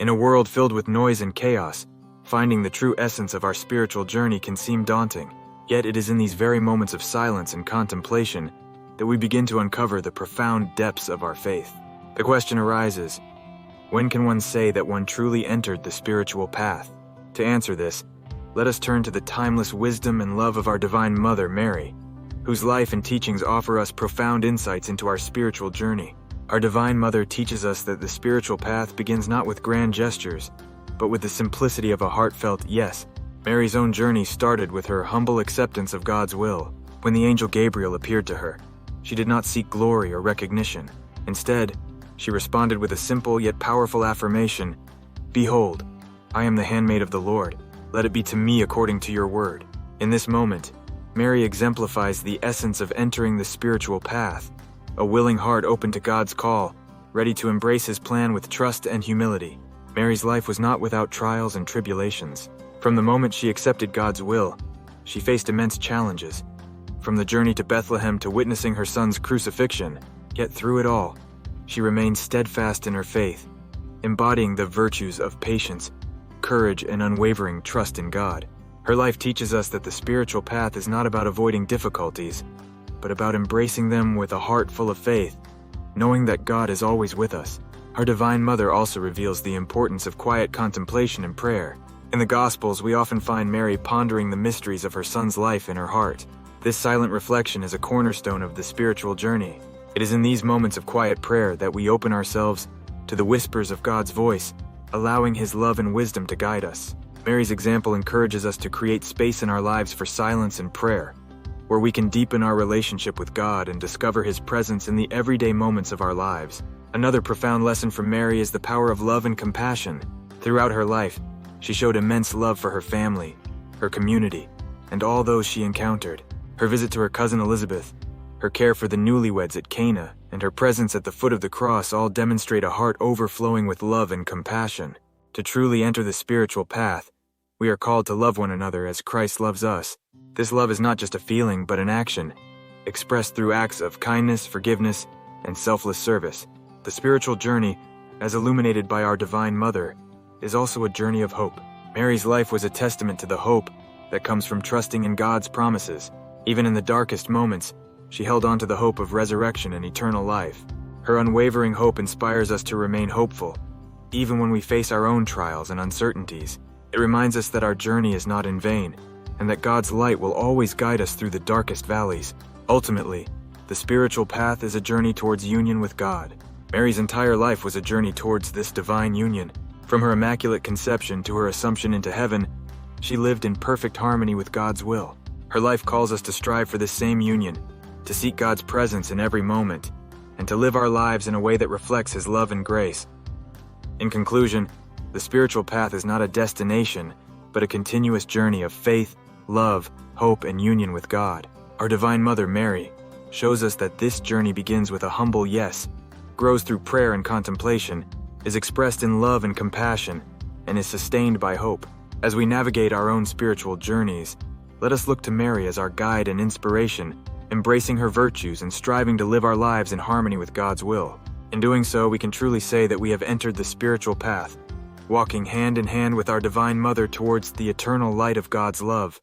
In a world filled with noise and chaos, finding the true essence of our spiritual journey can seem daunting. Yet it is in these very moments of silence and contemplation that we begin to uncover the profound depths of our faith. The question arises, when can one say that one truly entered the spiritual path? To answer this, let us turn to the timeless wisdom and love of our Divine Mother, Mary, whose life and teachings offer us profound insights into our spiritual journey. Our Divine Mother teaches us that the spiritual path begins not with grand gestures, but with the simplicity of a heartfelt yes. Mary's own journey started with her humble acceptance of God's will. When the angel Gabriel appeared to her, she did not seek glory or recognition. Instead, she responded with a simple yet powerful affirmation, "Behold, I am the handmaid of the Lord. Let it be to me according to your word." In this moment, Mary exemplifies the essence of entering the spiritual path, a willing heart open to God's call, ready to embrace His plan with trust and humility. Mary's life was not without trials and tribulations. From the moment she accepted God's will, she faced immense challenges. From the journey to Bethlehem to witnessing her son's crucifixion, yet through it all, she remained steadfast in her faith, embodying the virtues of patience, courage, and unwavering trust in God. Her life teaches us that the spiritual path is not about avoiding difficulties, but about embracing them with a heart full of faith, knowing that God is always with us. Our Divine Mother also reveals the importance of quiet contemplation and prayer. In the Gospels, we often find Mary pondering the mysteries of her son's life in her heart. This silent reflection is a cornerstone of the spiritual journey. It is in these moments of quiet prayer that we open ourselves to the whispers of God's voice, allowing His love and wisdom to guide us. Mary's example encourages us to create space in our lives for silence and prayer, where we can deepen our relationship with God and discover His presence in the everyday moments of our lives. Another profound lesson from Mary is the power of love and compassion. Throughout her life, she showed immense love for her family, her community, and all those she encountered. Her visit to her cousin Elizabeth, her care for the newlyweds at Cana, and her presence at the foot of the cross all demonstrate a heart overflowing with love and compassion. To truly enter the spiritual path, we are called to love one another as Christ loves us. This love is not just a feeling, but an action, expressed through acts of kindness, forgiveness, and selfless service. The spiritual journey, as illuminated by our Divine Mother, is also a journey of hope. Mary's life was a testament to the hope that comes from trusting in God's promises. Even in the darkest moments, she held on to the hope of resurrection and eternal life. Her unwavering hope inspires us to remain hopeful, even when we face our own trials and uncertainties. It reminds us that our journey is not in vain, and that God's light will always guide us through the darkest valleys. Ultimately, the spiritual path is a journey towards union with God. Mary's entire life was a journey towards this divine union. From her immaculate conception to her assumption into heaven, she lived in perfect harmony with God's will. Her life calls us to strive for this same union, to seek God's presence in every moment, and to live our lives in a way that reflects His love and grace. In conclusion, the spiritual path is not a destination, but a continuous journey of faith, love, hope, and union with God. Our Divine Mother, Mary, shows us that this journey begins with a humble yes, grows through prayer and contemplation, is expressed in love and compassion, and is sustained by hope. As we navigate our own spiritual journeys, let us look to Mary as our guide and inspiration, embracing her virtues and striving to live our lives in harmony with God's will. In doing so, we can truly say that we have entered the spiritual path, walking hand in hand with our Divine Mother towards the eternal light of God's love.